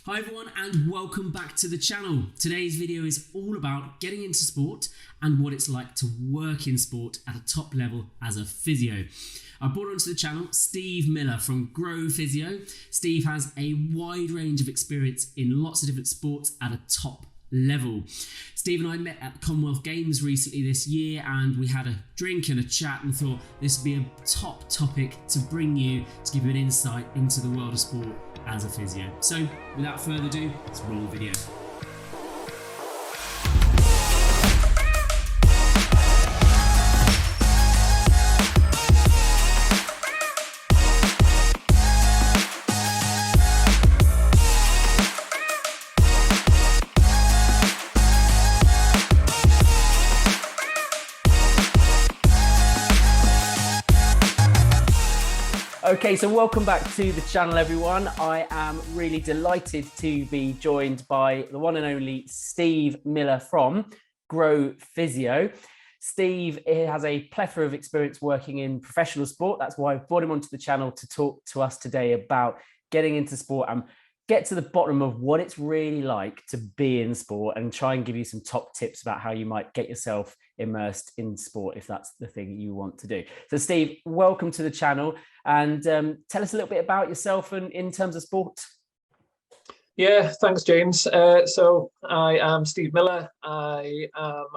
Hi everyone and welcome back to the channel. Today's video is all about getting into sport and what it's like to work in sport at a top level as a physio. I brought onto the channel Steve Miller from Grow Physio. Steve has a wide range of experience in lots of different sports at a top level. Steve and I met at the Commonwealth Games recently this year and we had a drink and a chat and thought this would be a top topic to bring you, to give you an insight into the world of sport as a physio. So without further ado, let's roll the video. Okay, so welcome back to the channel, everyone. I am really delighted to be joined by the one and only Steve Miller from Grow Physio. Steve has a plethora of experience working in professional sport. That's why I've brought him onto the channel to talk to us today about getting into sport and get to the bottom of what it's really like to be in sport and try and give you some top tips about how you might get yourself immersed in sport if that's the thing you want to do. So Steve, welcome to the channel and tell us a little bit about yourself and in terms of sport. Yeah, thanks, James. So I am Steve Miller. I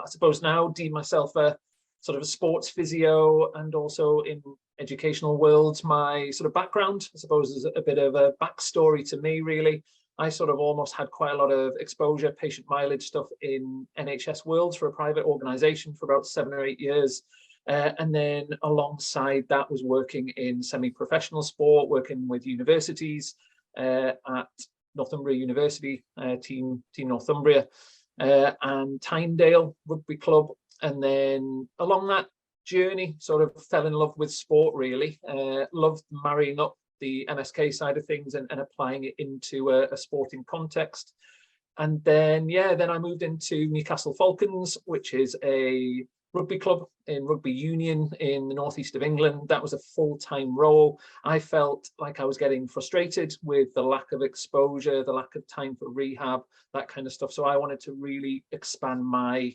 suppose now deem myself a sort of a sports physio and also in educational worlds. My sort of background, I suppose, is a bit of a backstory to me, really. I sort of almost had quite a lot of exposure, patient mileage stuff in NHS worlds for a private organisation for about 7 or 8 years. And then alongside that was working in semi-professional sport, working with universities at Northumbria University, Team Northumbria, and Tynedale Rugby Club. And then along that journey, sort of fell in love with sport, really. Loved marrying up the MSK side of things and applying it into a sporting context. And then, then I moved into Newcastle Falcons, which is a rugby club in rugby union in the northeast of England. That was a full-time role. I felt like I was getting frustrated with the lack of exposure, the lack of time for rehab, that kind of stuff. So I wanted to really expand my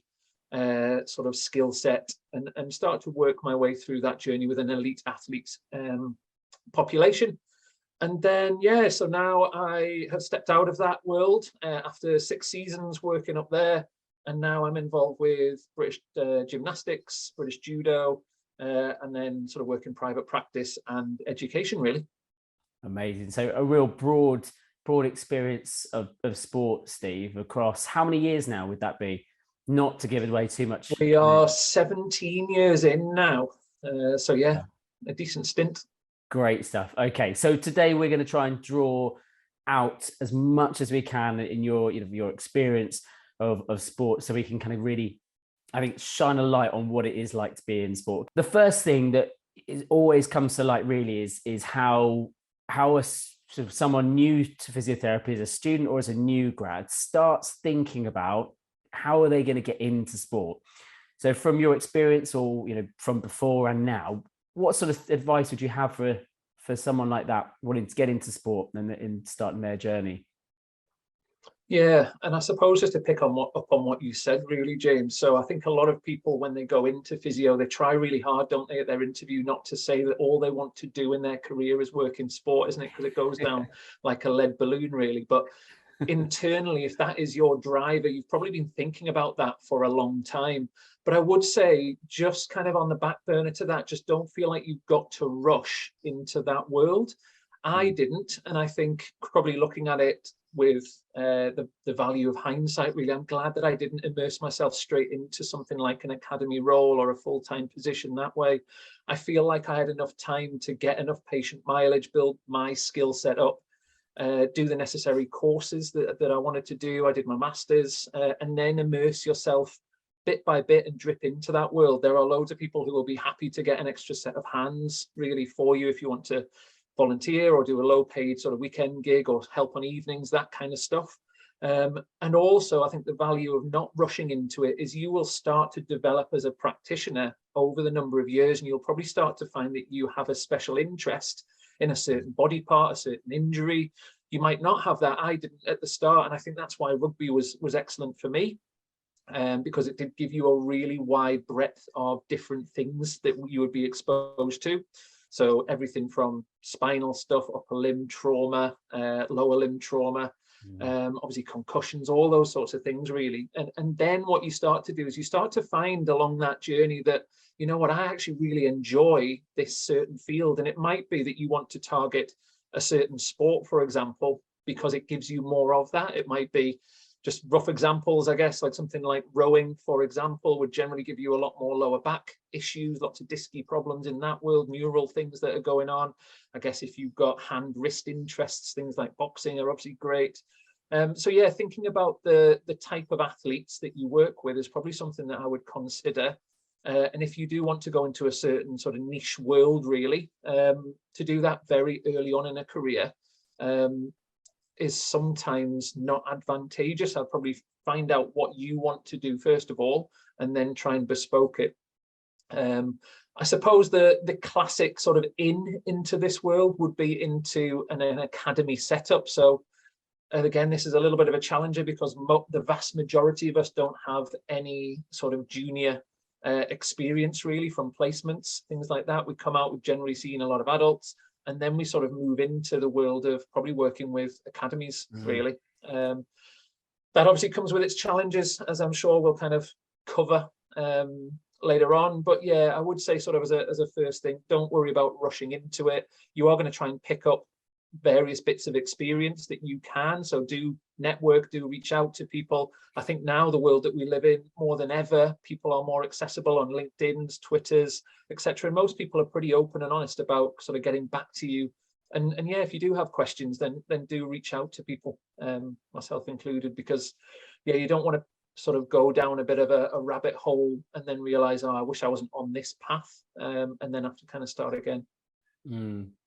sort of skill set and start to work my way through that journey with an elite athlete population. And then, so now I have stepped out of that world after 6 seasons working up there. And now I'm involved with British Gymnastics, British Judo, and then sort of work in private practice and education, really. Amazing. So a real broad experience of sport, Steve, across how many years now would that be? Not to give away too much. We are 17 years in now. So yeah, a decent stint. Great stuff. Okay, so today we're going to try and draw out as much as we can in your experience of sport, so we can kind of really, I think, shine a light on what it is like to be in sport. The first thing that always comes to light really is how a sort of someone new to physiotherapy as a student or as a new grad starts thinking about how are they going to get into sport. So from your experience or from before and now, what sort of advice would you have for someone like that wanting to get into sport and in starting their journey? Yeah, and I suppose just to pick on what you said, really, James. So I think a lot of people, when they go into physio, they try really hard, don't they, at their interview, not to say that all they want to do in their career is work in sport, isn't it? Because it goes down like a lead balloon, really. But internally, if that is your driver, you've probably been thinking about that for a long time. But I would say, just kind of on the back burner to that, just don't feel like you've got to rush into that world. I didn't, and I think probably looking at it with the value of hindsight, really, I'm glad that I didn't immerse myself straight into something like an academy role or a full-time position that way. I feel like I had enough time to get enough patient mileage, build my skill set up, do the necessary courses that I wanted to do. I did my master's, and then immerse yourself bit by bit and drip into that world. There are loads of people who will be happy to get an extra set of hands really for you if you want to volunteer or do a low paid sort of weekend gig or help on evenings, that kind of stuff. And also, I think the value of not rushing into it is you will start to develop as a practitioner over the number of years, and you'll probably start to find that you have a special interest in a certain body part, a certain injury. you might not have that. I didn't at the start, and I think that's why rugby was excellent for me, because it did give you a really wide breadth of different things that you would be exposed to. So everything from spinal stuff, upper limb trauma, lower limb trauma, obviously concussions, all those sorts of things really. And then what you start to do is you start to find along that journey that, you know what, I actually really enjoy this certain field. And it might be that you want to target a certain sport, for example, because it gives you more of that. It might be just rough examples, I guess, like something like rowing, for example, would generally give you a lot more lower back issues, lots of disky problems in that world, neural things that are going on. I guess if you've got hand wrist interests, things like boxing are obviously great. So yeah, thinking about the type of athletes that you work with is probably something that I would consider. And if you do want to go into a certain sort of niche world, really, to do that very early on in a career, is sometimes not advantageous. I'll probably find out what you want to do first of all, and then try and bespoke it. I suppose the classic sort of into this world would be into an academy setup. So again, this is a little bit of a challenger because the vast majority of us don't have any sort of junior experience really from placements, things like that. We come out, we've generally seen a lot of adults, and then we sort of move into the world of probably working with academies, really. That obviously comes with its challenges, as I'm sure we'll kind of cover later on. But yeah, I would say sort of as a first thing, don't worry about rushing into it. You are going to try and pick up various bits of experience that you can. So do network, do reach out to people. I think now the world that we live in, more than ever, people are more accessible on LinkedIn's, Twitter's, etc. And most people are pretty open and honest about sort of getting back to you. And yeah, if you do have questions, then do reach out to people, myself included, because yeah, you don't want to sort of go down a bit of a rabbit hole and then realize, oh, I wish I wasn't on this path, and then have to kind of start again.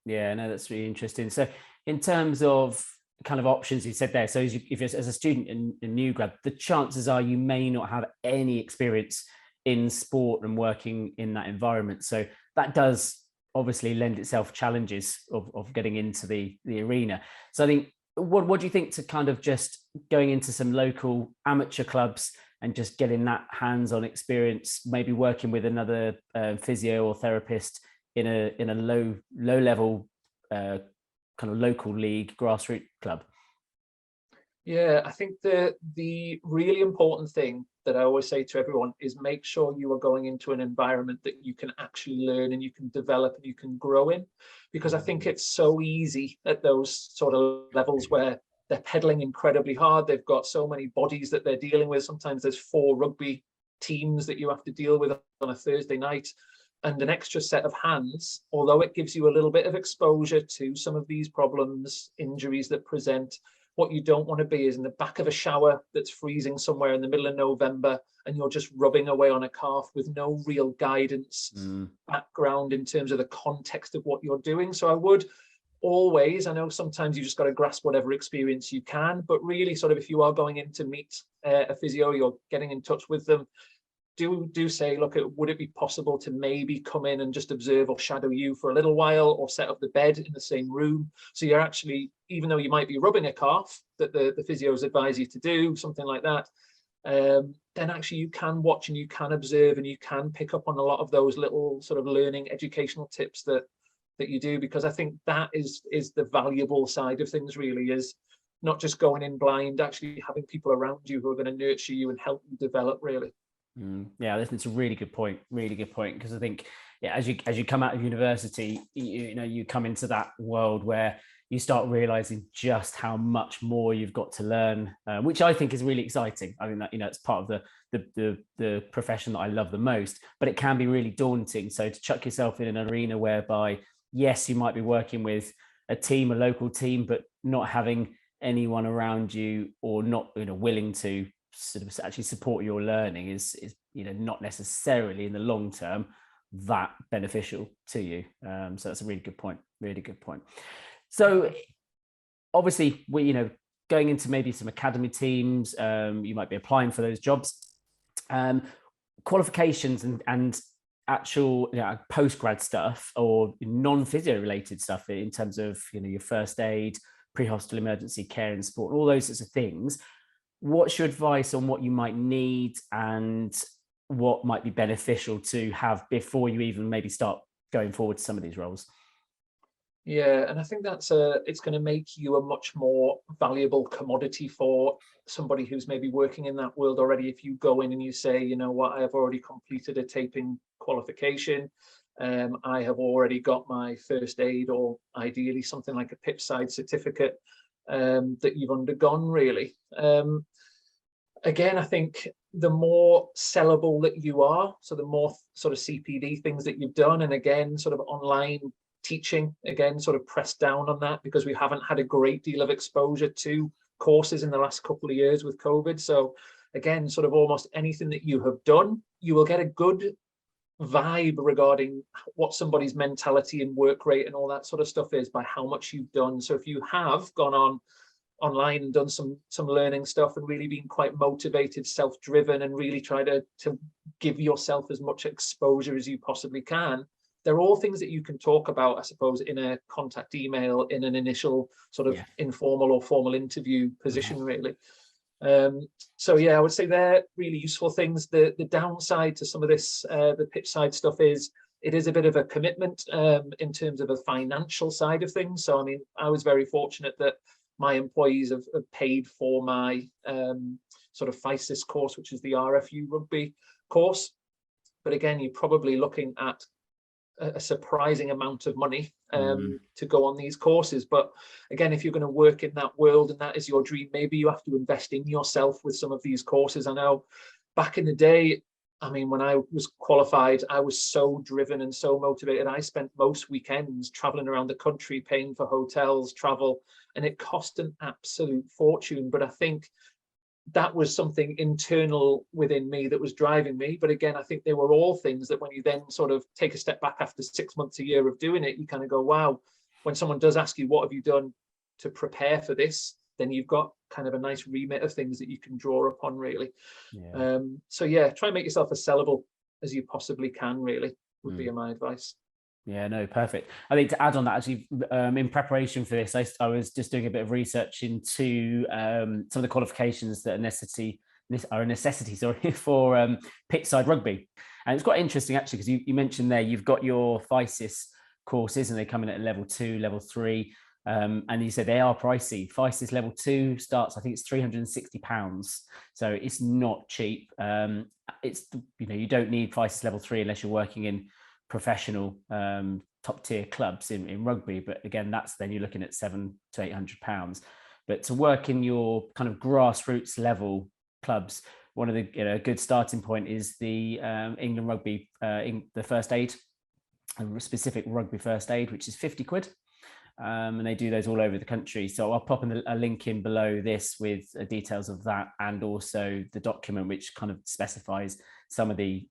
Yeah, no, that's really interesting. So in terms of kind of options you said there, so if you're as a student in new grad, the chances are you may not have any experience in sport and working in that environment. So that does obviously lend itself challenges of getting into the arena. So I think, what do you think to kind of just going into some local amateur clubs and just getting that hands-on experience, maybe working with another physio or therapist in a low level kind of local league grassroots club? Yeah, I think the really important thing that I always say to everyone is make sure you are going into an environment that you can actually learn and you can develop and you can grow in, because I think it's so easy at those sort of levels where they're pedaling incredibly hard. They've got so many bodies that they're dealing with. Sometimes there's 4 rugby teams that you have to deal with on a Thursday night, and an extra set of hands, although it gives you a little bit of exposure to some of these problems, injuries that present. What you don't want to be is in the back of a shower that's freezing somewhere in the middle of November, and you're just rubbing away on a calf with no real guidance, background in terms of the context of what you're doing. So I would always, I know sometimes you just got to grasp whatever experience you can, but really sort of if you are going in to meet a physio, you're getting in touch with them, do say, look, would it be possible to maybe come in and just observe or shadow you for a little while, or set up the bed in the same room? So you're actually, even though you might be rubbing a calf that the physios advise you to do, something like that, then actually you can watch and you can observe and you can pick up on a lot of those little sort of learning educational tips that you do, because I think that is the valuable side of things, really, is not just going in blind, actually having people around you who are going to nurture you and help you develop, really. Yeah, it's a really good point, because I think, yeah, as you come out of university, you come into that world where you start realizing just how much more you've got to learn, which I think is really exciting. I mean, that, it's part of the profession that I love the most, but it can be really daunting. So to chuck yourself in an arena whereby, yes, you might be working with a local team, but not having anyone around you, or not willing to sort of actually support your learning, is not necessarily in the long term that beneficial to you. So that's a really good point. So obviously we going into maybe some academy teams, you might be applying for those jobs, qualifications and actual post-grad stuff or non-physio related stuff in terms of your first aid, pre-hospital emergency care in sport, all those sorts of things. What's your advice on what you might need and what might be beneficial to have before you even maybe start going forward to some of these roles? Yeah, and I think it's going to make you a much more valuable commodity for somebody who's maybe working in that world already. If you go in and you say, you know what, I have already completed a taping qualification, I have already got my first aid, or ideally something like a PIP-side certificate that you've undergone, really. Again, I think the more sellable that you are, so the more sort of CPD things that you've done, and again, sort of online teaching, again, sort of pressed down on that, because we haven't had a great deal of exposure to courses in the last couple of years with COVID. So again, sort of almost anything that you have done, you will get a good vibe regarding what somebody's mentality and work rate and all that sort of stuff is by how much you've done. So if you have gone on online and done some learning stuff and really been quite motivated, self-driven, and really try to give yourself as much exposure as you possibly can, they're all things that you can talk about, I suppose, in a contact email, in an initial sort of informal or formal interview position, really. So yeah, I would say they're really useful things. The downside to some of this, the pitch side stuff, is it is a bit of a commitment in terms of a financial side of things. So I mean, I was very fortunate that my employees have paid for my sort of Physis course, which is the RFU rugby course. But again, you're probably looking at a surprising amount of money to go on these courses. But again, if you're going to work in that world and that is your dream, maybe you have to invest in yourself with some of these courses. I know back in the day, I mean, when I was qualified, I was so driven and so motivated. I spent most weekends traveling around the country, paying for hotels, travel, and it cost an absolute fortune. But I think that was something internal within me that was driving me. But again, I think they were all things that when you then sort of take a step back after 6 months, a year of doing it, you kind of go, wow, when someone does ask you, what have you done to prepare for this? Then you've got kind of a nice remit of things that you can draw upon, really. So yeah, try and make yourself as sellable as you possibly can, really, would be my advice. Yeah, no, perfect. I think to add on that, actually, in preparation for this, I was just doing a bit of research into some of the qualifications that are a necessity for pitchside rugby. And it's quite interesting, actually, because you mentioned there, you've got your Physis courses and they come in at level 2, level 3. And you said they are pricey. Physis level 2 starts, I think it's £360. So it's not cheap. It's, you don't need Physis level 3 unless you're working in professional top tier clubs in rugby, but again, then you're looking at £700 to £800. But to work in your kind of grassroots level clubs, one of the a good starting point is the England Rugby, the first aid, a specific rugby first aid, which is £50. And they do those all over the country. So I'll pop a link in below this with details of that, and also the document which kind of specifies some of the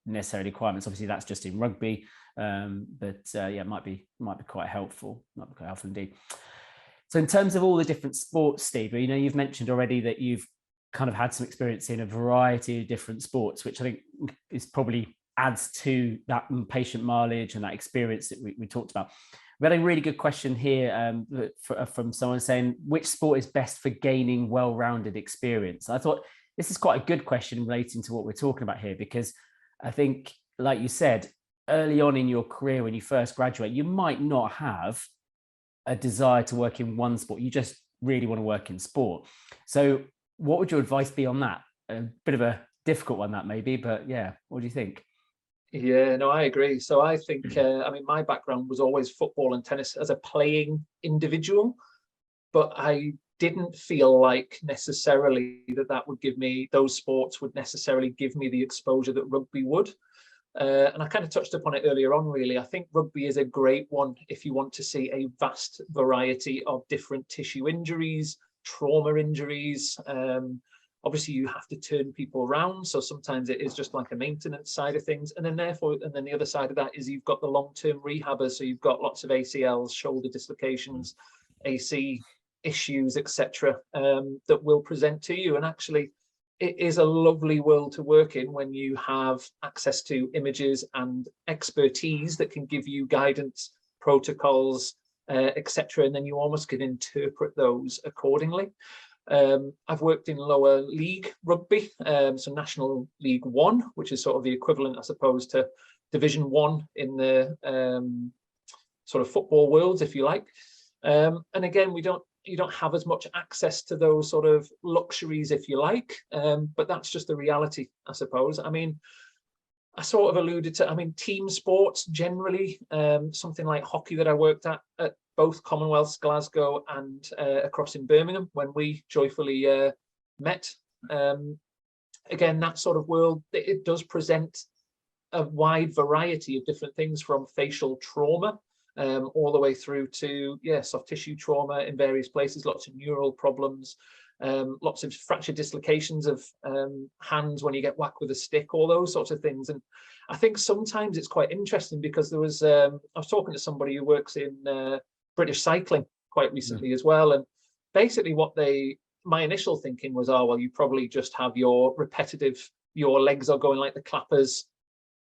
necessary requirements. Obviously, that's just in rugby, but yeah, it might be quite helpful. Might be quite helpful indeed. So in terms of all the different sports, Steve, you've mentioned already that you've kind of had some experience in a variety of different sports, which I think is probably adds to that patient mileage and that experience that we talked about. We had a really good question here from someone saying, which sport is best for gaining well-rounded experience? I thought this is quite a good question relating to what we're talking about here, because I think, like you said, early on in your career, when you first graduate, you might not have a desire to work in one sport. You just really want to work in sport. So what would your advice be on that? A bit of a difficult one, that maybe, but yeah, what do you think? Yeah, no, I agree. So I think, I mean, my background was always football and tennis as a playing individual, but I didn't feel like necessarily that would give me, those sports would necessarily give me the exposure that rugby would. And I kind of touched upon it earlier on, really. I think rugby is a great one if you want to see a vast variety of different tissue injuries, trauma injuries. Obviously, you have to turn people around. So sometimes it is just like a maintenance side of things. And then the other side of that is you've got the long-term rehabbers. So you've got lots of ACLs, shoulder dislocations, AC issues, etc., that will present to you. And actually, it is a lovely world to work in when you have access to images and expertise that can give you guidance, protocols, etc. And then you almost can interpret those accordingly. I've worked in lower league rugby, so National League One, which is sort of the equivalent, I suppose, to Division One in the sort of football world, if you like. And again, you don't have as much access to those sort of luxuries, if you like, but that's just the reality, I suppose. I mean, I sort of alluded to, I mean, team sports generally, something like hockey that I worked at both Commonwealths, Glasgow and across in Birmingham when we joyfully met. Again, that sort of world, it does present a wide variety of different things, from facial trauma all the way through to, soft tissue trauma in various places, lots of neural problems, lots of fracture dislocations of hands when you get whacked with a stick, all those sorts of things. And I think sometimes it's quite interesting because there was, I was talking to somebody who works in British cycling quite recently as well. And basically my initial thinking was, oh, well, you probably just have your legs are going like the clappers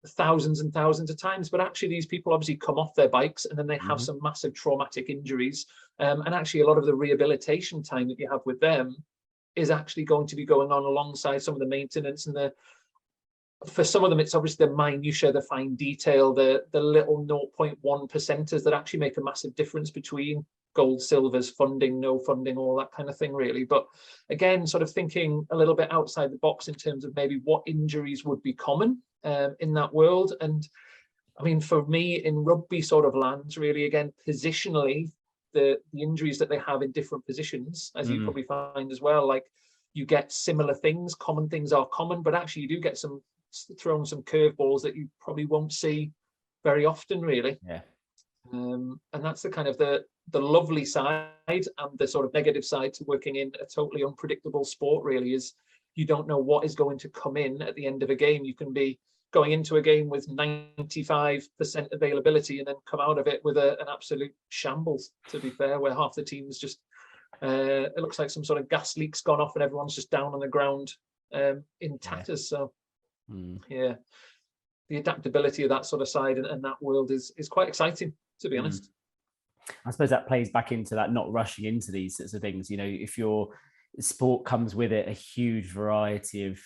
thousands and thousands of times, but actually these people obviously come off their bikes and then they have some massive traumatic injuries, and actually a lot of the rehabilitation time that you have with them is actually going to be going on alongside some of the maintenance, and for some of them it's obviously the minutiae, the fine detail, the little 0.1 percenters that actually make a massive difference between gold, silvers, funding, no funding, all that kind of thing, really. But again, sort of thinking a little bit outside the box in terms of maybe what injuries would be common in that world. And I mean, for me in rugby sort of lands, really, again, positionally, the injuries that they have in different positions, as you probably find as well, like you get similar things, common things are common, but actually you do get thrown some curveballs that you probably won't see very often, really. Yeah. And that's the kind of the lovely side, and the sort of negative side to working in a totally unpredictable sport, really, is you don't know what is going to come in at the end of a game. You can be going into a game with 95% availability and then come out of it with an absolute shambles, to be fair, where half the team's just it looks like some sort of gas leak's gone off and everyone's just down on the ground in tatters. So the adaptability of that sort of side and that world is quite exciting, to be honest. I suppose that plays back into that, not rushing into these sorts of things. You know, if your sport comes with it a huge variety of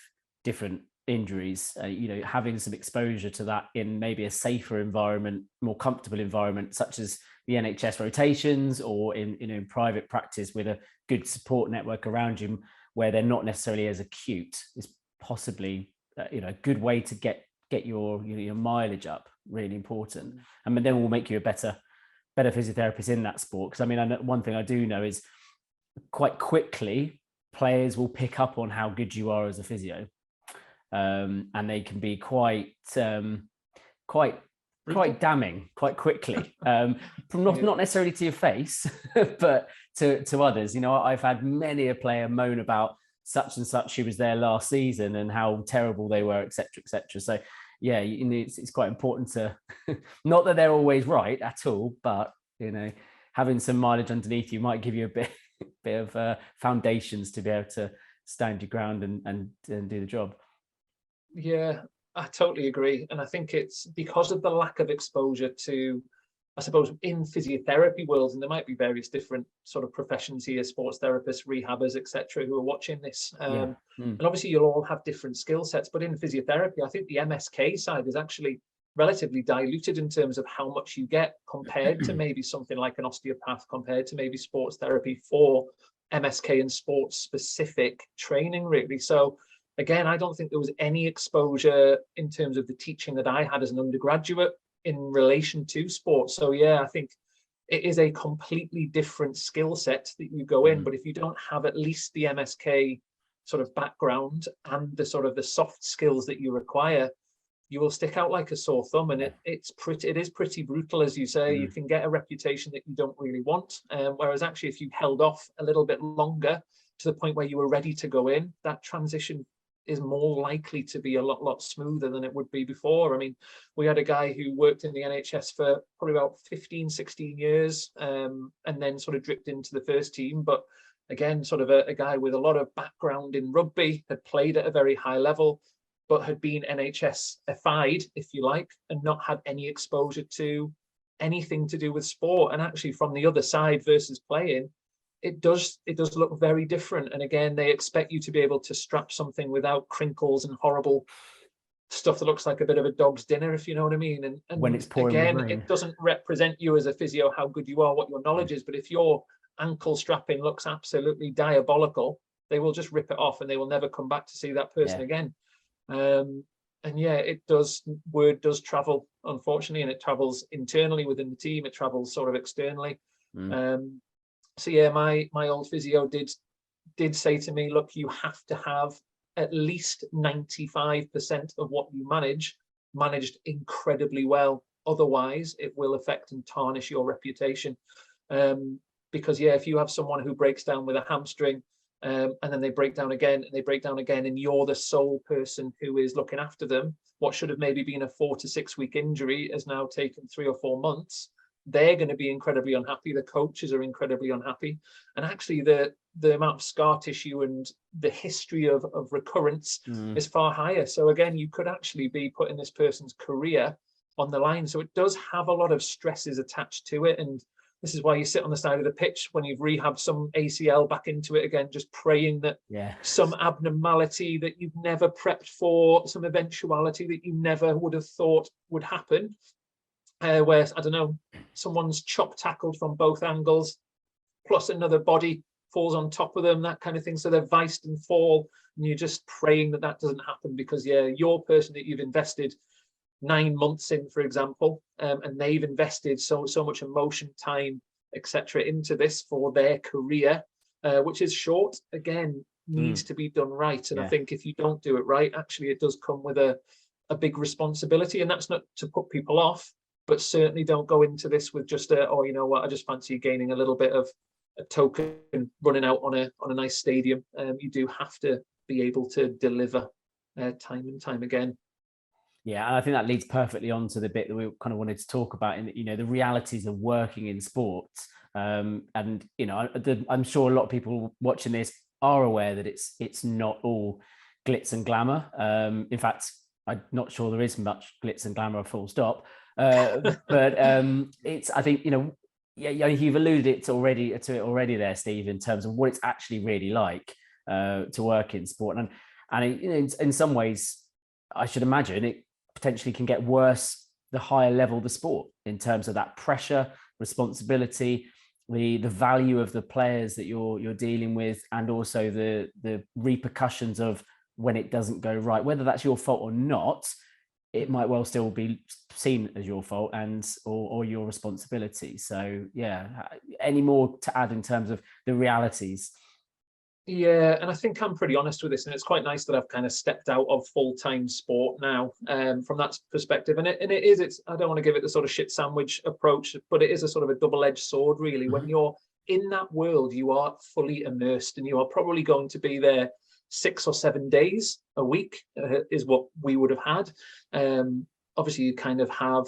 different injuries, you know, having some exposure to that in maybe a safer environment, more comfortable environment, such as the NHS rotations, or in private practice with a good support network around you, where they're not necessarily as acute, is possibly a good way to get your mileage up. Really important. I mean, then will make you a better physiotherapist in that sport. Because I mean, one thing I do know is quite quickly players will pick up on how good you are as a physio, and they can be quite damning quite quickly, from not necessarily to your face, but to others. You know, I've had many a player moan about such and such who was there last season and how terrible they were, etc., etc. So yeah, it's quite important to not that they're always right at all, but having some mileage underneath you might give you a bit of foundations to be able to stand your ground and do the job. Yeah, I totally agree. And I think it's because of the lack of exposure to, I suppose, in physiotherapy worlds, and there might be various different sort of professions here, sports therapists, rehabbers, etc., who are watching this. And obviously you'll all have different skill sets, but in physiotherapy, I think the MSK side is actually relatively diluted in terms of how much you get compared to maybe something like an osteopath, compared to maybe sports therapy for MSK and sports specific training, really. So again, I don't think there was any exposure in terms of the teaching that I had as an undergraduate in relation to sports. So yeah, I think it is a completely different skill set that you go in, but if you don't have at least the MSK sort of background and the sort of the soft skills that you require, you will stick out like a sore thumb. And it is pretty brutal, as you say. You can get a reputation that you don't really want, whereas actually if you held off a little bit longer to the point where you were ready to go in, that transition is more likely to be a lot smoother than it would be before. I mean, we had a guy who worked in the NHS for probably about 15-16 years, and then sort of dripped into the first team, but again, sort of a guy with a lot of background in rugby, had played at a very high level, but had been NHS-ified, if you like, and not had any exposure to anything to do with sport. And actually from the other side versus playing, it does look very different. And again, they expect you to be able to strap something without crinkles and horrible stuff that looks like a bit of a dog's dinner, if you know what I mean. And when it's pouring again, with rain, it doesn't represent you as a physio, how good you are, what your knowledge is. But if your ankle strapping looks absolutely diabolical, they will just rip it off and they will never come back to see that person again. And yeah, it does, word does travel, unfortunately, and it travels internally within the team, it travels sort of externally. So yeah, my old physio did say to me, look, you have to have at least 95% of what you managed incredibly well. Otherwise, it will affect and tarnish your reputation. Because yeah, if you have someone who breaks down with a hamstring, and then they break down again and they break down again, and you're the sole person who is looking after them, what should have maybe been a 4 to 6 week injury has now taken 3 or 4 months. They're going to be incredibly unhappy. The coaches are incredibly unhappy. And actually the amount of scar tissue and the history of recurrence is far higher. So again, you could actually be putting this person's career on the line. So it does have a lot of stresses attached to it. And this is why you sit on the side of the pitch when you've rehabbed some ACL back into it again, just praying that some abnormality that you've never prepped for, some eventuality that you never would have thought would happen, where, I don't know, someone's chop tackled from both angles, plus another body falls on top of them, that kind of thing. So they're viced and fall, and you're just praying that that doesn't happen, because yeah, your person that you've invested 9 months in, for example, and they've invested so much emotion, time, etc. into this for their career, which is short, again, needs to be done right. And I think if you don't do it right, actually it does come with a big responsibility. And that's not to put people off, but certainly don't go into this with just oh, you know what, I just fancy gaining a little bit of a token running out on a nice stadium. You do have to be able to deliver time and time again. Yeah, and I think that leads perfectly on to the bit that we kind of wanted to talk about, in, you know, the realities of working in sports. And you know, I'm sure a lot of people watching this are aware that it's not all glitz and glamour. In fact, I'm not sure there is much glitz and glamour, full stop. But it's, I think, you know, yeah, you've alluded to it already there, Steve, in terms of what it's actually really like to work in sport, and you know, in some ways, I should imagine it potentially can get worse the higher level the sport, in terms of that pressure, responsibility, the value of the players that you're dealing with, and also the repercussions of when it doesn't go right, whether that's your fault or not. It might well still be seen as your fault or your responsibility. So yeah, any more to add in terms of the realities? Yeah, and I think I'm pretty honest with this, and it's quite nice that I've kind of stepped out of full-time sport now, from that perspective. And it's I don't want to give it the sort of shit sandwich approach, but it is a sort of a double-edged sword, really. When you're in that world, you are fully immersed, and you are probably going to be there 6 or 7 days a week, is what we would have had. Obviously, you kind of have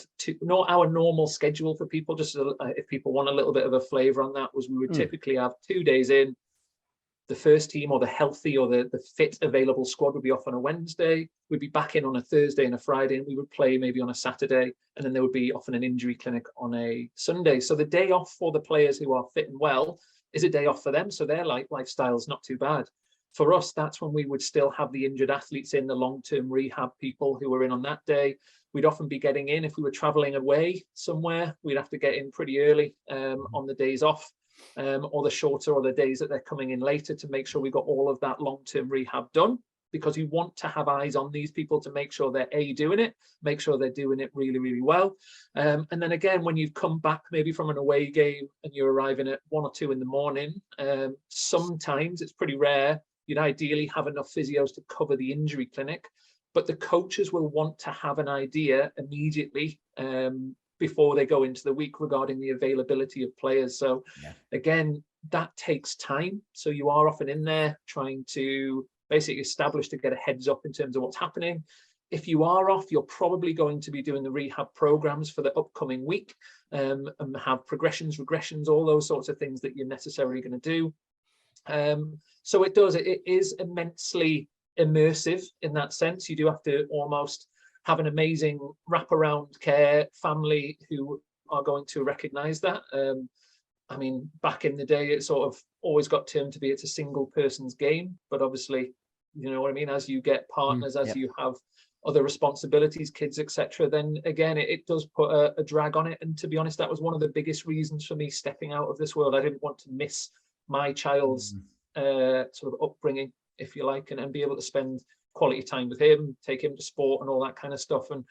our normal schedule for people, just if people want a little bit of a flavor on that, was we would typically have 2 days in. The first team, or the healthy or the fit available squad, would be off on a Wednesday. We'd be back in on a Thursday and a Friday, and we would play maybe on a Saturday, and then they would be off in an injury clinic on a Sunday. So the day off for the players who are fit and well is a day off for them. So their lifestyle is not too bad. For us, that's when we would still have the injured athletes in, the long-term rehab people who were in on that day. We'd often be getting in, if we were traveling away somewhere, we'd have to get in pretty early on the days off. Or the shorter, or the days that they're coming in later, to make sure we got all of that long-term rehab done, because you want to have eyes on these people to make sure they're doing it, make sure they're doing it really, really well. And then again, when you've come back maybe from an away game and you're arriving at 1 or 2 in the morning, sometimes, it's pretty rare, you'd ideally have enough physios to cover the injury clinic, but the coaches will want to have an idea immediately before they go into the week regarding the availability of players. So again, that takes time. So you are often in there trying to basically establish, to get a heads up in terms of what's happening. If you are off, you're probably going to be doing the rehab programs for the upcoming week, and have progressions, regressions, all those sorts of things that you're necessarily going to do. So it is immensely immersive in that sense. You do have to almost have an amazing wraparound care family who are going to recognize that. I mean, back in the day, it sort of always got termed to be it's a single person's game, but obviously, you know what I mean, as you get partners, as you have other responsibilities, kids, etc., then again it does put a drag on it. And to be honest, that was one of the biggest reasons for me stepping out of this world. I didn't want to miss my child's sort of upbringing, if you like, and be able to spend quality time with him, take him to sport and all that kind of stuff. And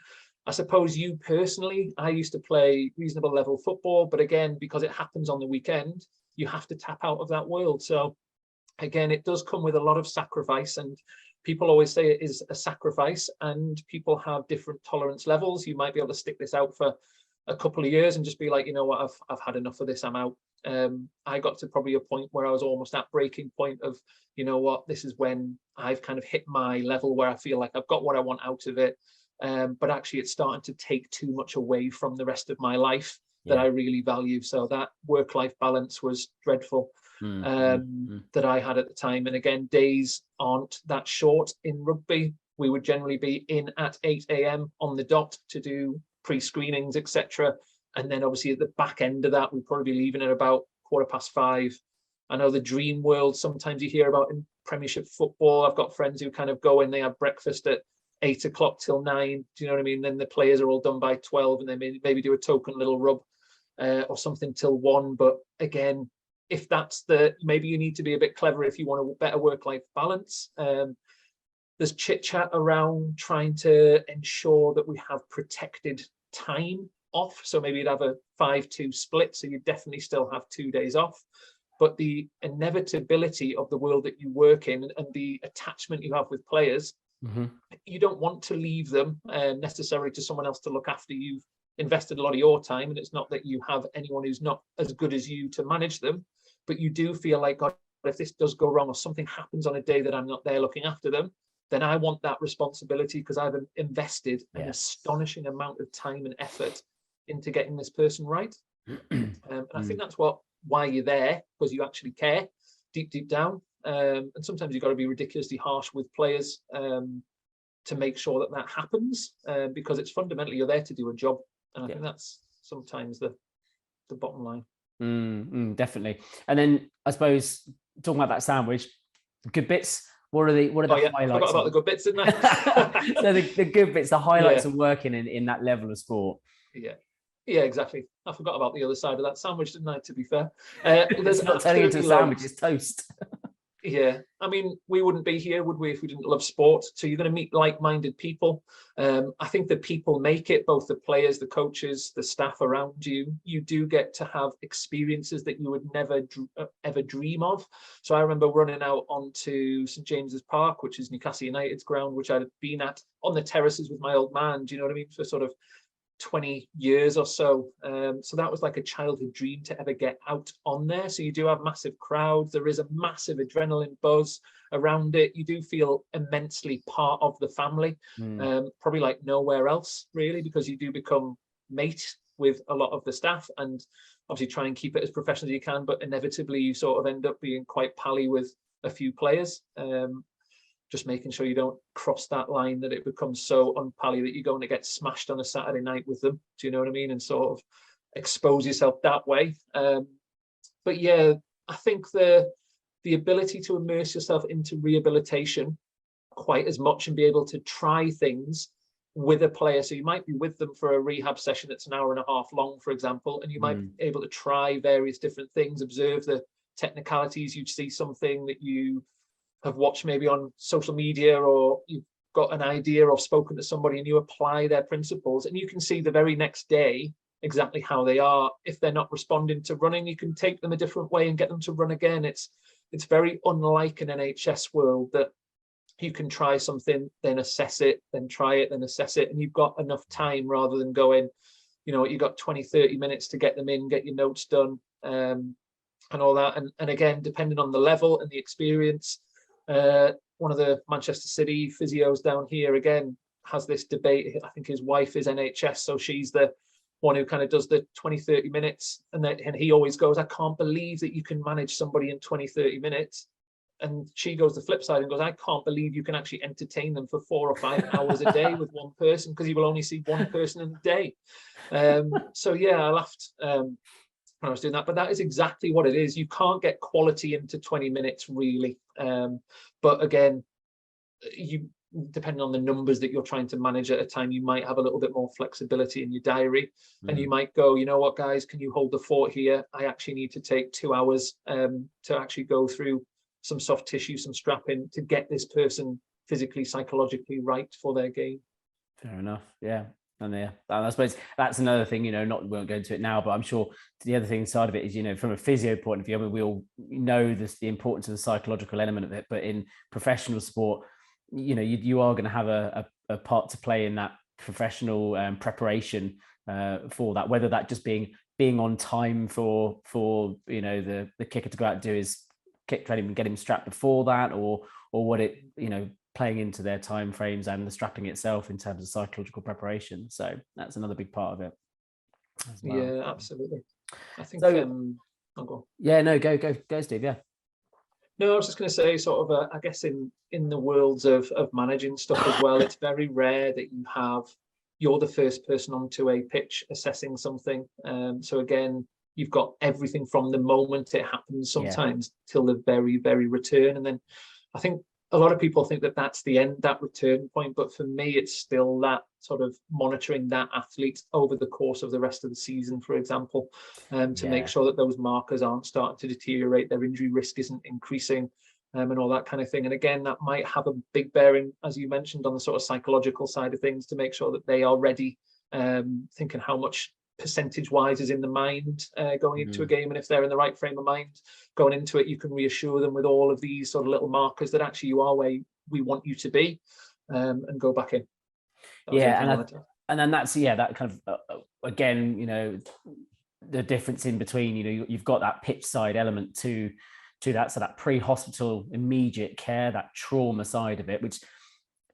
I suppose you personally, I used to play reasonable level football, but again, because it happens on the weekend, you have to tap out of that world. So again, it does come with a lot of sacrifice, and people always say it is a sacrifice, and people have different tolerance levels. You might be able to stick this out for a couple of years and just be like, you know what, I've had enough of this, I'm out. I got to probably a point where I was almost at breaking point of, you know what, this is when I've kind of hit my level where I feel like I've got what I want out of it. But actually it's starting to take too much away from the rest of my life that I really value. So that work-life balance was dreadful that I had at the time. And again, days aren't that short in rugby. We would generally be in at 8 a.m. on the dot to do pre-screenings, etc. And then obviously at the back end of that, we'd probably be leaving at about 5:15. I know the dream world sometimes you hear about in Premiership football. I've got friends who kind of go in, they have breakfast at 8 o'clock till 9. Do you know what I mean? Then the players are all done by 12, and they maybe do a token little rub or something till 1. But again, if that's maybe you need to be a bit clever if you want a better work-life balance. There's chit chat around trying to ensure that we have protected time off. So maybe you'd have a 5-2 split. So you definitely still have 2 days off. But the inevitability of the world that you work in and the attachment you have with players, you don't want to leave them necessarily to someone else to look after. You've invested a lot of your time, and it's not that you have anyone who's not as good as you to manage them, but you do feel like, God, if this does go wrong or something happens on a day that I'm not there looking after them, then I want that responsibility because I've invested an astonishing amount of time and effort into getting this person right. And I think that's why you're there, because you actually care deep down. And sometimes you've got to be ridiculously harsh with players to make sure that happens, because it's fundamentally you're there to do a job. And I think that's sometimes the bottom line. Definitely. And then I suppose talking about that sandwich, good bits. What are the highlights? I forgot about the good bits, didn't I? So the good bits, the highlights of working in that level of sport. Yeah, exactly. I forgot about the other side of that sandwich, didn't I, to be fair? It's not turning into a sandwich, it's toast. Yeah, I mean, we wouldn't be here, would we, if we didn't love sport? So you're going to meet like-minded people. I think the people make it, both the players, the coaches, the staff around you. You do get to have experiences that you would never ever dream of. So I remember running out onto St James's Park, which is Newcastle United's ground, which I'd been at on the terraces with my old man. Do you know what I mean? For sort of 20 years or so. So that was like a childhood dream to ever get out on there. So you do have massive crowds. There is a massive adrenaline buzz around it. You do feel immensely part of the family, probably like nowhere else really, because you do become mate with a lot of the staff and obviously try and keep it as professional as you can, but inevitably you sort of end up being quite pally with a few players. Just making sure you don't cross that line that it becomes so unpally that you're going to get smashed on a Saturday night with them. Do you know what I mean? And sort of expose yourself that way. But yeah, I think the ability to immerse yourself into rehabilitation quite as much and be able to try things with a player. So you might be with them for a rehab session that's an hour and a half long, for example, and you might be able to try various different things, observe the technicalities. You'd see something that you have watched maybe on social media, or you've got an idea or spoken to somebody and you apply their principles, and you can see the very next day exactly how they are. If they're not responding to running, you can take them a different way and get them to run again. It's very unlike an NHS world that you can try something, then assess it, then try it, then assess it, and you've got enough time rather than going, you know, you've got 20-30 minutes to get them in, get your notes done, and all that. And again, depending on the level and the experience, one of the Manchester City physios down here again has this debate. I think his wife is NHS, so she's the one who kind of does the 20-30 minutes, and he always goes, I can't believe that you can manage somebody in 20-30 minutes. And she goes the flip side and goes, I can't believe you can actually entertain them for 4 or 5 hours a day with one person, because you will only see one person in a day. So yeah, I laughed when I was doing that, but that is exactly what it is. You can't get quality into 20 minutes really. But again, you, depending on the numbers that you're trying to manage at a time, you might have a little bit more flexibility in your diary, and you might go, you know what, guys, can you hold the fort here? I actually need to take 2 hours to actually go through some soft tissue, some strapping, to get this person physically, psychologically right for their game. Fair enough. Yeah. And yeah, and I suppose that's another thing, we won't go into it now, but I'm sure the other thing side of it is, from a physio point of view, I mean, we all know this, the importance of the psychological element of it, but in professional sport, you are going to have a part to play in that professional preparation for that, whether that just being on time for the kicker to go out and do his kick training and get him strapped before that, or what it, playing into their time frames and the strapping itself in terms of psychological preparation. So that's another big part of it as well. Yeah, absolutely. I think I'll go. Yeah, no, go Steve. Yeah. No, I was just going to say, sort of, I guess in the worlds of managing stuff as well, it's very rare that you're the first person onto a pitch assessing something. So again, you've got everything from the moment it happens sometimes till the very, very return. And then I think a lot of people think that that's the end, that return point. But for me, it's still that sort of monitoring that athlete over the course of the rest of the season, for example, to make sure that those markers aren't starting to deteriorate, their injury risk isn't increasing, and all that kind of thing. And again, that might have a big bearing, as you mentioned, on the sort of psychological side of things, to make sure that they are ready, thinking how much percentage-wise is in the mind going into a game, and if they're in the right frame of mind going into it, you can reassure them with all of these sort of little markers that actually you are where we want you to be, and go back in. And then that's that kind of again, the difference in between, you've got that pitch side element to that, so that pre-hospital immediate care, that trauma side of it, which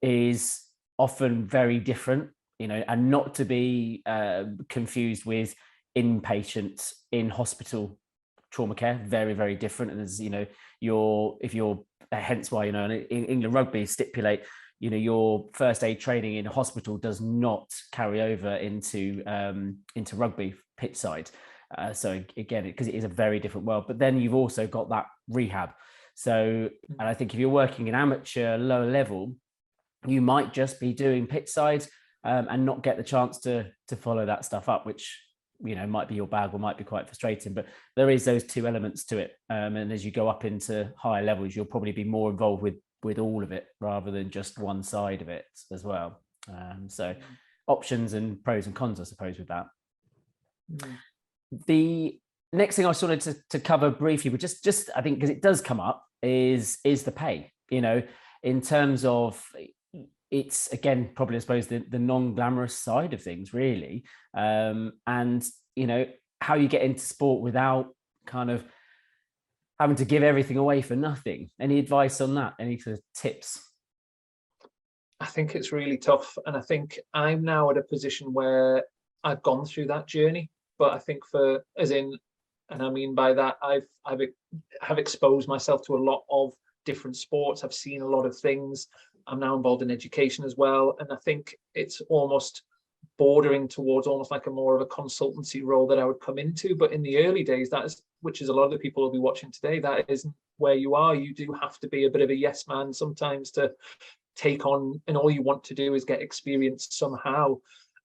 is often very different, and not to be confused with inpatient in hospital trauma care. Very, very different. And as hence why, in England rugby stipulate, your first aid training in hospital does not carry over into rugby pitch side. So again, because it is a very different world. But then you've also got that rehab. So, and I think if you're working in amateur lower level, you might just be doing pitch side and not get the chance to follow that stuff up, which might be your bag or might be quite frustrating. But there is those two elements to it, and as you go up into higher levels, you'll probably be more involved with all of it rather than just one side of it as well. So options and pros and cons, I suppose, with that. The next thing I just wanted to cover briefly, but just I think because it does come up, is the pay. In terms of, it's again probably, I suppose, the non-glamorous side of things, really, and how you get into sport without kind of having to give everything away for nothing. Any advice on that? Any sort of tips? I think it's really tough, and I think I'm now at a position where I've gone through that journey. But I think and I mean by that, I've exposed myself to a lot of different sports. I've seen a lot of things. I'm now involved in education as well. And I think it's almost bordering towards almost like a more of a consultancy role that I would come into. But in the early days, which is a lot of the people who'll be watching today, that isn't where you are. You do have to be a bit of a yes man sometimes to take on, and all you want to do is get experience somehow.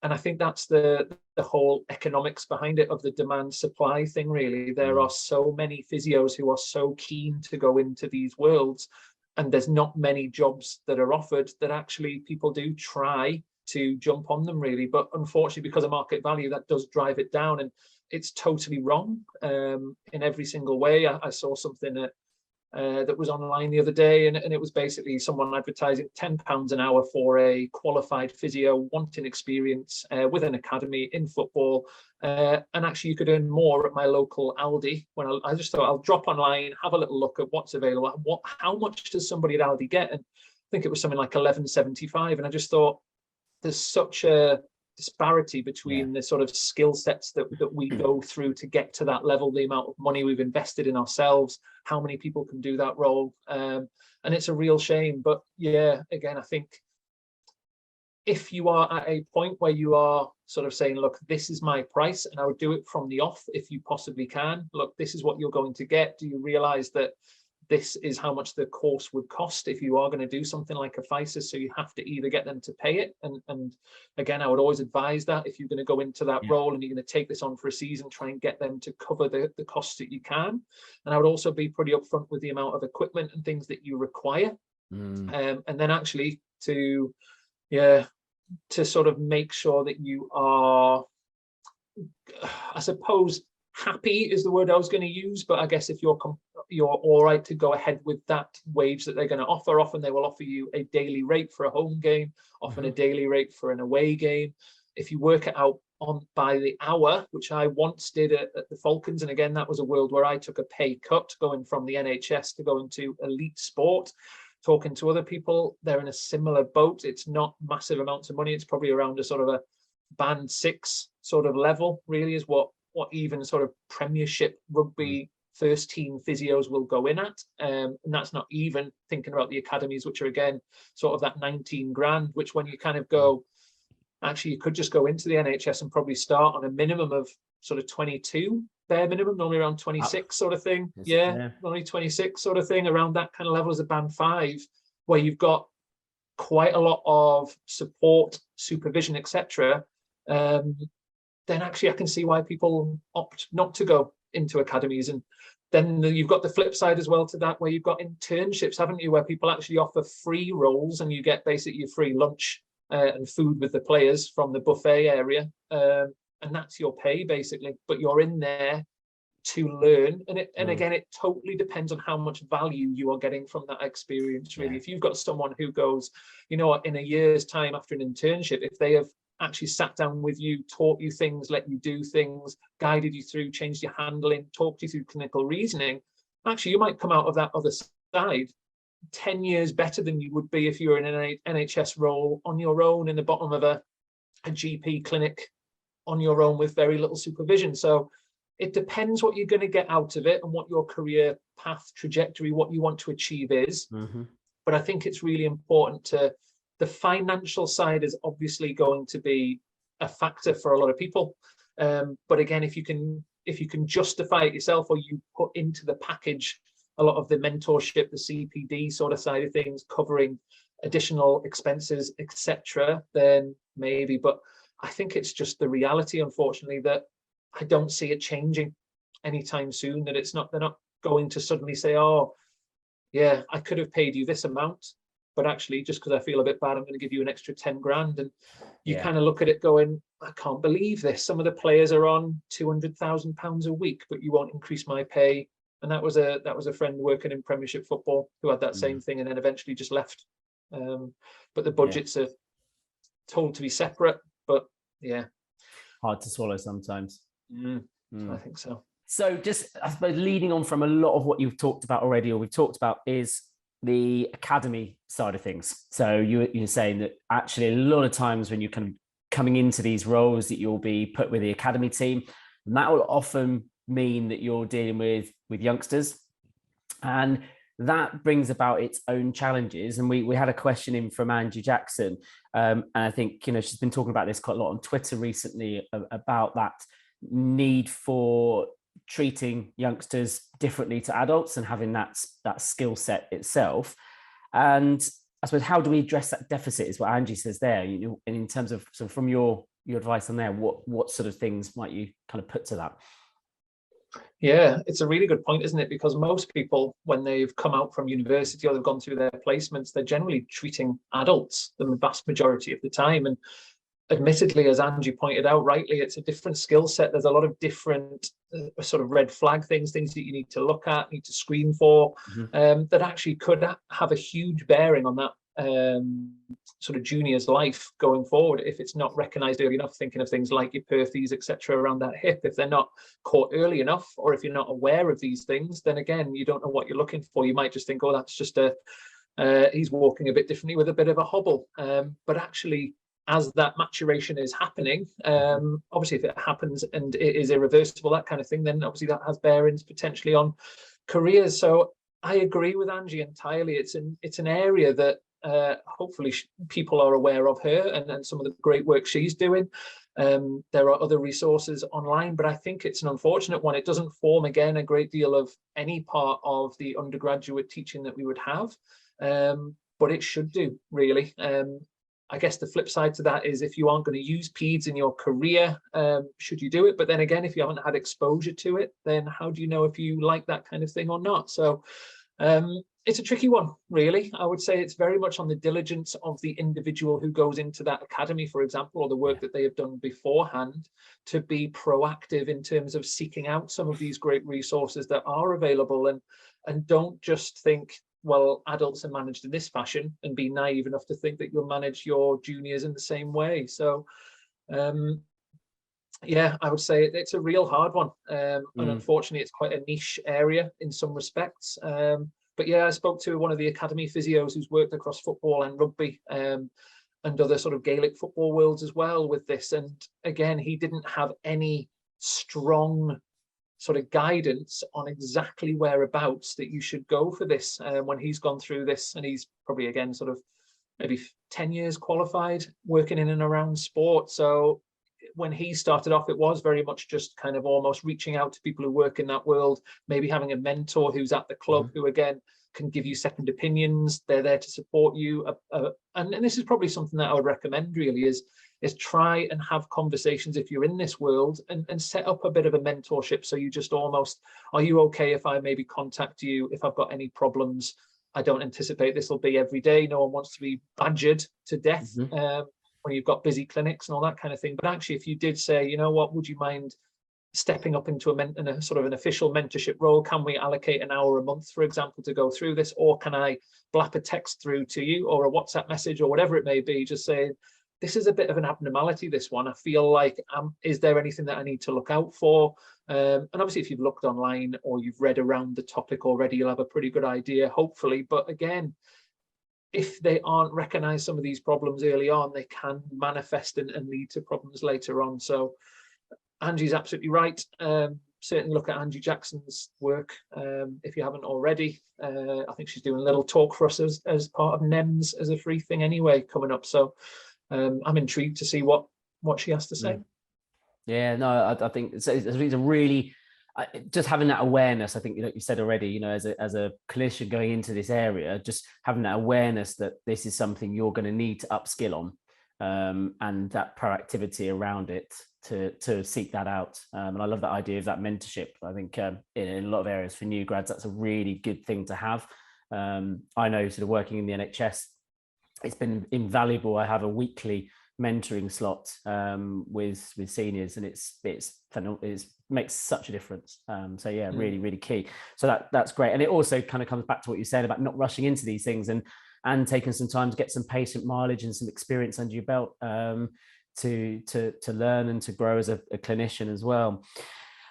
And I think that's the whole economics behind it, of the demand supply thing, really. There are so many physios who are so keen to go into these worlds, and there's not many jobs that are offered that actually people do try to jump on them, really. But unfortunately, because of market value, that does drive it down, and it's totally wrong in every single way. I saw something that was online the other day, and it was basically someone advertising £10 an hour for a qualified physio wanting experience with an academy in football, and actually you could earn more at my local Aldi. When I just thought, I'll drop online, have a little look at what's available. How much does somebody at Aldi get? And I think it was something like £11.75, and I just thought, there's such a disparity between the sort of skill sets that we go through to get to that level, the amount of money we've invested in ourselves, how many people can do that role. And it's a real shame. But yeah, again, I think if you are at a point where you are sort of saying, look, this is my price, and I would do it from the off if you possibly can. Look, this is what you're going to get. Do you realize that this is how much the course would cost if you are going to do something like a FISA? So you have to either get them to pay it. And again, I would always advise that if you're going to go into that role and you're going to take this on for a season, try and get them to cover the costs that you can. And I would also be pretty upfront with the amount of equipment and things that you require. And then actually to sort of make sure that you are, I suppose, happy is the word I was going to use, but I guess if you're all right to go ahead with that wage that they're going to offer, often they will offer you a daily rate for a home game, often a daily rate for an away game. If you work it out by the hour, which I once did at the Falcons, and again, that was a world where I took a pay cut going from the NHS to going to elite sport. Talking to other people, they're in a similar boat. It's not massive amounts of money. It's probably around a sort of a band 6 sort of level, really, is what even sort of Premiership Rugby first team physios will go in at. And that's not even thinking about the academies, which are again sort of that 19 grand, which when you kind of go, actually, you could just go into the NHS and probably start on a minimum of sort of 22 bare minimum, normally around 26 sort of thing. Only 26 sort of thing, around that kind of level as a band 5, where you've got quite a lot of support, supervision, etc. Then actually I can see why people opt not to go into academies. And then you've got the flip side as well to that, where you've got internships, haven't you, where people actually offer free roles and you get basically your free lunch and food with the players from the buffet area. And that's your pay basically, but you're in there to learn. And again, it totally depends on how much value you are getting from that experience, really. If you've got someone who goes, you know what, in a year's time after an internship, if they have actually sat down with you, taught you things, let you do things, guided you through, changed your handling, talked you through clinical reasoning, actually you might come out of that other side 10 years better than you would be if you were in an NHS role on your own in the bottom of a GP clinic on your own with very little supervision. So it depends what you're going to get out of it and what your career path trajectory, what you want to achieve is. But I think it's really important the financial side is obviously going to be a factor for a lot of people. But again, if you can justify it yourself, or you put into the package a lot of the mentorship, the CPD sort of side of things, covering additional expenses, etc., then maybe. But I think it's just the reality, unfortunately, that I don't see it changing anytime soon, that they're not going to suddenly say, oh, yeah, I could have paid you this amount, but actually just because I feel a bit bad, I'm going to give you an extra 10 grand. And you kind of look at it going, I can't believe this. Some of the players are on £200,000 a week, but you won't increase my pay. And that was a friend working in Premiership football who had that same thing and then eventually just left. But the budgets are told to be separate, but hard to swallow sometimes. I think so. So just, I suppose, leading on from a lot of what you've talked about already, or we've talked about, is the academy side of things. So you're saying that actually a lot of times when you're kind of coming into these roles that you'll be put with the academy team, and that will often mean that you're dealing with youngsters, and that brings about its own challenges. And we had a question in from Angie Jackson, and I think she's been talking about this quite a lot on Twitter recently about that need for treating youngsters differently to adults and having that skill set itself. And I suppose, how do we address that deficit is what Angie says there. And in terms of, so from your advice on there, what sort of things might you kind of put to that? Yeah, it's a really good point, isn't it? Because most people, when they've come out from university or they've gone through their placements, they're generally treating adults the vast majority of the time. And admittedly, as Angie pointed out rightly, it's a different skill set. There's a lot of different sort of red flag things that you need to look at, need to screen for, that actually could have a huge bearing on that sort of junior's life going forward if it's not recognized early enough. Thinking of things like your perfes, etc., around that hip. If they're not caught early enough, or if you're not aware of these things, then again, you don't know what you're looking for. You might just think, oh, that's just he's walking a bit differently with a bit of a hobble. But actually, as that maturation is happening, obviously if it happens and it is irreversible, that kind of thing, then obviously that has bearings potentially on careers. So I agree with Angie entirely. It's an area that hopefully people are aware of her and some of the great work she's doing. There are other resources online, but I think it's an unfortunate one. It doesn't form, again, a great deal of any part of the undergraduate teaching that we would have, but it should do, really. I guess the flip side to that is if you aren't going to use PEDS in your career, should you do it? But then again, if you haven't had exposure to it, then how do you know if you like that kind of thing or not? So it's a tricky one, really. I would say it's very much on the diligence of the individual who goes into that academy, for example, or the work that they have done beforehand, to be proactive in terms of seeking out some of these great resources that are available, and don't just think, well, adults are managed in this fashion, and be naive enough to think that you'll manage your juniors in the same way. So yeah, I would say it's a real hard one. And unfortunately, it's quite a niche area in some respects. But yeah, I spoke to one of the academy physios who's worked across football and rugby and other sort of Gaelic football worlds as well with this. And again, he didn't have any strong sort of guidance on exactly whereabouts that you should go for this when he's gone through this. And he's probably, again, sort of maybe 10 years qualified, working in and around sport. So when he started off, it was very much just kind of almost reaching out to people who work in that world, maybe having a mentor who's at the club who, again, can give you second opinions. They're there to support you. And this is probably something that I would recommend, really, is try and have conversations if you're in this world, and set up a bit of a mentorship. So you just almost, are you okay if I maybe contact you if I've got any problems? I don't anticipate this will be every day. No one wants to be badgered to death when you've got busy clinics and all that kind of thing. But actually, if you did say, you know what, would you mind stepping up into a sort of an official mentorship role? Can we allocate an hour a month, for example, to go through this? Or can I blap a text through to you, or a WhatsApp message, or whatever it may be, just saying, this is a bit of an abnormality, this one. I feel like, is there anything that I need to look out for? And obviously, if you've looked online or you've read around the topic already, you'll have a pretty good idea, hopefully. But again, if they aren't recognized, some of these problems early on, they can manifest and lead to problems later on. So Angie's absolutely right. Certainly look at Angie Jackson's work if you haven't already. I think she's doing a little talk for us as part of NEMS as a free thing anyway, coming up. So I'm intrigued to see what she has to say. Yeah, no, I think it's a really, just having that awareness. I think, you said already, as a clinician going into this area, just having that awareness that this is something you're going to need to upskill on, and that proactivity around it to seek that out. And I love that idea of that mentorship. I think in a lot of areas for new grads, that's a really good thing to have. I know, sort of working in the NHS, it's been invaluable. I have a weekly mentoring slot with seniors, and it makes such a difference. So yeah, really, really key. So that's great. And it also kind of comes back to what you said about not rushing into these things, and taking some time to get some patient mileage and some experience under your belt, to learn and to grow as a clinician as well.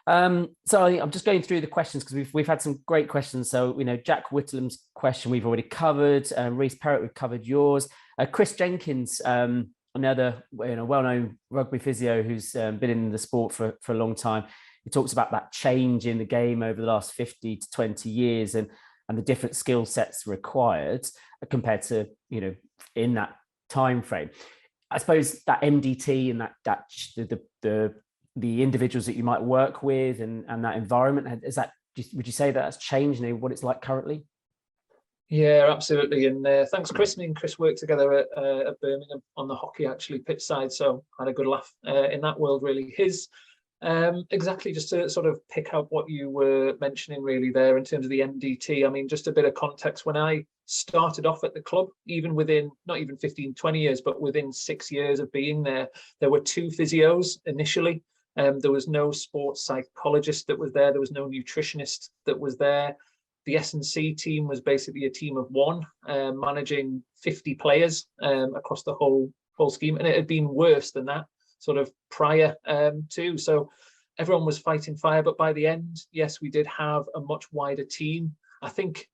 So I'm just going through the questions, because we've had some great questions. So, Jack Whitlam's question we've already covered. Reese Perrott, we've covered yours. Chris Jenkins, another well-known rugby physio who's been in the sport for a long time. He talks about that change in the game over the last 50 to 20 years and the different skill sets required compared to, in that time frame. I suppose that MDT and that the individuals that you might work with and that environment, would you say that that's changed what it's like currently? Yeah, absolutely. And thanks, Chris. Me and Chris worked together at Birmingham on the hockey, actually, pitch side. So I had a good laugh in that world, really. Exactly, just to sort of pick up what you were mentioning really there in terms of the MDT. I mean, just a bit of context. When I started off at the club, even within, not even 15, 20 years, but within 6 years of being there were 2 physios initially. There was no sports psychologist that was there. There was no nutritionist that was there. The S&C team was basically a team of 1, managing 50 players across the whole scheme. And it had been worse than that sort of prior too. So everyone was fighting fire. But by the end, yes, we did have a much wider team. I think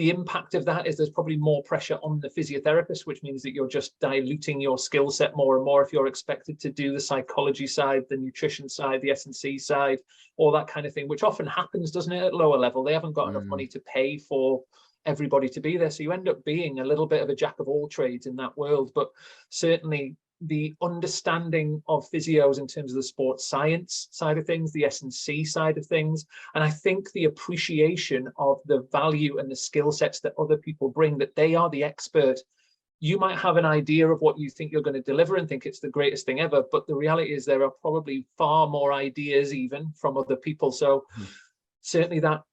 the impact of that is there's probably more pressure on the physiotherapist, which means that you're just diluting your skill set more and more if you're expected to do the psychology side, the nutrition side, the S&C side, all that kind of thing, which often happens, doesn't it, at lower level? They haven't got enough money to pay for everybody to be there. So you end up being a little bit of a jack of all trades in that world. But certainly the understanding of physios in terms of the sports science side of things, the S&C side of things, and I think the appreciation of the value and the skill sets that other people bring, that they are the expert. You might have an idea of what you think you're going to deliver and think it's the greatest thing ever, but the reality is there are probably far more ideas even from other people. So certainly that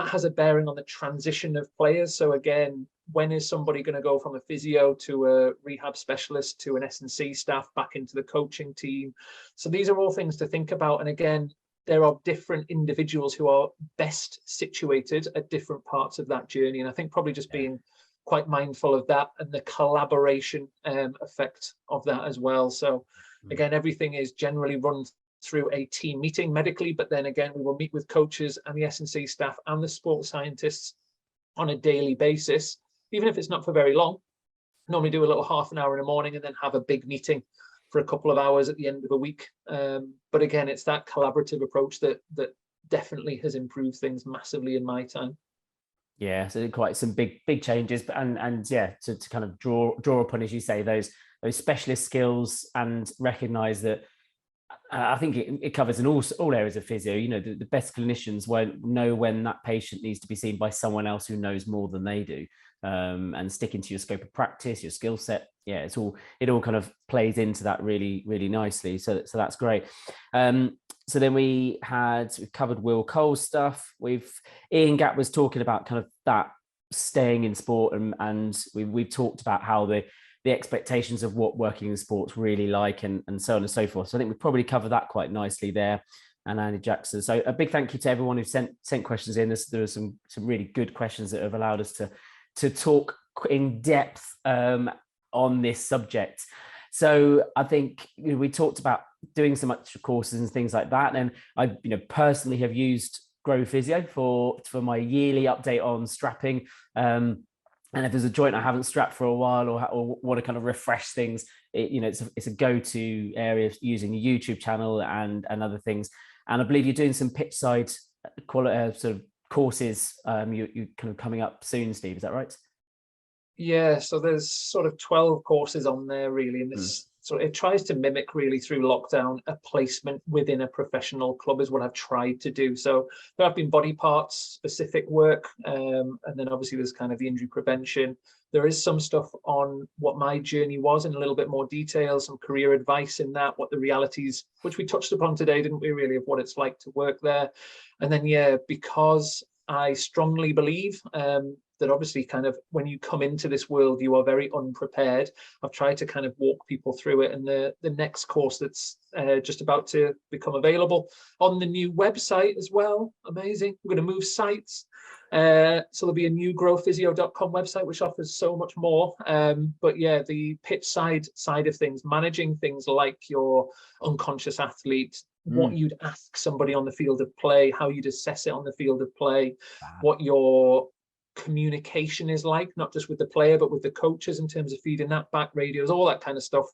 has a bearing on the transition of players. So again, when is somebody going to go from a physio to a rehab specialist to an S&C staff back into the coaching team? So these are all things to think about. And again, there are different individuals who are best situated at different parts of that journey. And I think probably just being quite mindful of that and the collaboration effect of that as well. So again, everything is generally run through a team meeting medically, but then again, we will meet with coaches and the S&C staff and the sports scientists on a daily basis, even if it's not for very long. Normally do a little half an hour in the morning and then have a big meeting for a couple of hours at the end of a week. But again, it's that collaborative approach that definitely has improved things massively in my time. Yeah, so quite some big changes, and yeah, to kind of draw upon, as you say, those specialist skills, and recognize that I think it covers in all areas of physio. You know, the best clinicians won't know when that patient needs to be seen by someone else who knows more than they do, and sticking to your scope of practice, your skill set. Yeah, it all kind of plays into that really, really nicely. So that's great. So then we've covered Will Cole's stuff. Ian Gatt was talking about kind of that staying in sport, and we've talked about how the expectations of what working in sports really like, and so on and so forth. So I think we've probably covered that quite nicely there. And Andy Jackson. So a big thank you to everyone who sent questions in. There are some really good questions that have allowed us to talk in depth on this subject. So I think we talked about doing some extra courses and things like that. And I personally have used Grow Physio for my yearly update on strapping. And if there's a joint I haven't strapped for a while, or want to kind of refresh things, it's a go-to area using the YouTube channel and other things. And I believe you're doing some pitch side quality sort of courses. You kind of coming up soon, Steve. Is that right? Yeah. So there's sort of 12 courses on there really, and this so it tries to mimic really through lockdown a placement within a professional club is what I've tried to do. So there have been body parts specific work, and then obviously there's kind of the injury prevention. There is some stuff on what my journey was in a little bit more detail, some career advice in that, what the realities, which we touched upon today, didn't we, really, of what it's like to work there. And then, yeah, because I strongly believe that obviously kind of when you come into this world, you are very unprepared. I've tried to kind of walk people through it. And the next course that's just about to become available on the new website as well. Amazing. We're going to move sites. So there'll be a new growphysio.com website, which offers so much more. But yeah, the pitch side of things, managing things like your unconscious athlete, what you'd ask somebody on the field of play, how you'd assess it on the field of play, what your communication is like, not just with the player, but with the coaches in terms of feeding that back, radios, all that kind of stuff.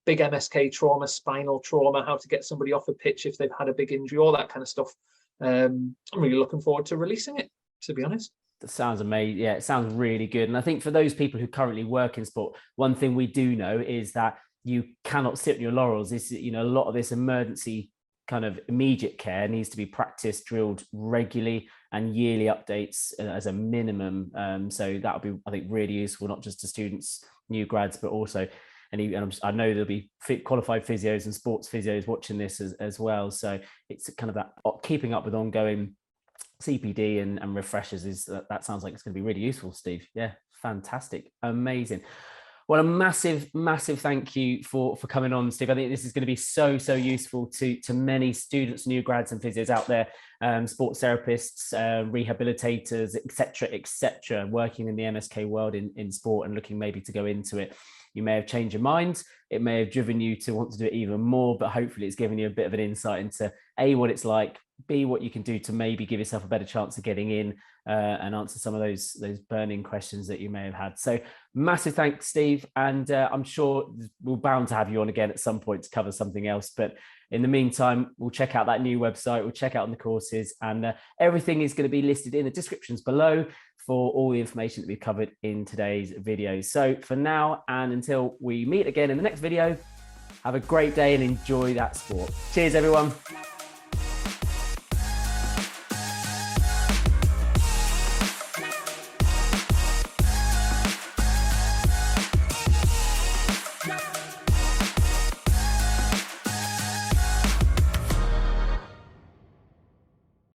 Big MSK trauma, spinal trauma, how to get somebody off a pitch if they've had a big injury, all that kind of stuff. I'm really looking forward to releasing it, to be honest. That sounds amazing. Yeah, it sounds really good. And I think for those people who currently work in sport, one thing we do know is that you cannot sit on your laurels. This, a lot of this emergency kind of immediate care needs to be practiced, drilled regularly, and yearly updates as a minimum. So that'll be, I think, really useful, not just to students, new grads, but also I know there'll be qualified physios and sports physios watching this as well. So it's kind of that keeping up with ongoing CPD and refreshers that sounds like it's going to be really useful, Steve. Yeah, fantastic, amazing. Well, a massive thank you for coming on, Steve. I think this is going to be so useful to many students, new grads and physios out there. sports therapists, rehabilitators, etc., working in the MSK world in sport and looking maybe to go into it. You may have changed your mind. It may have driven you to want to do it even more, but hopefully it's given you a bit of an insight into A, what it's like, B, what you can do to maybe give yourself a better chance of getting in and answer some of those burning questions that you may have had. So massive thanks, Steve. And I'm sure we're bound to have you on again at some point to cover something else. But in the meantime, we'll check out that new website. We'll check out the courses, and everything is going to be listed in the descriptions below for all the information that we've covered in today's video. So for now, and until we meet again in the next video, have a great day and enjoy that sport. Cheers, everyone.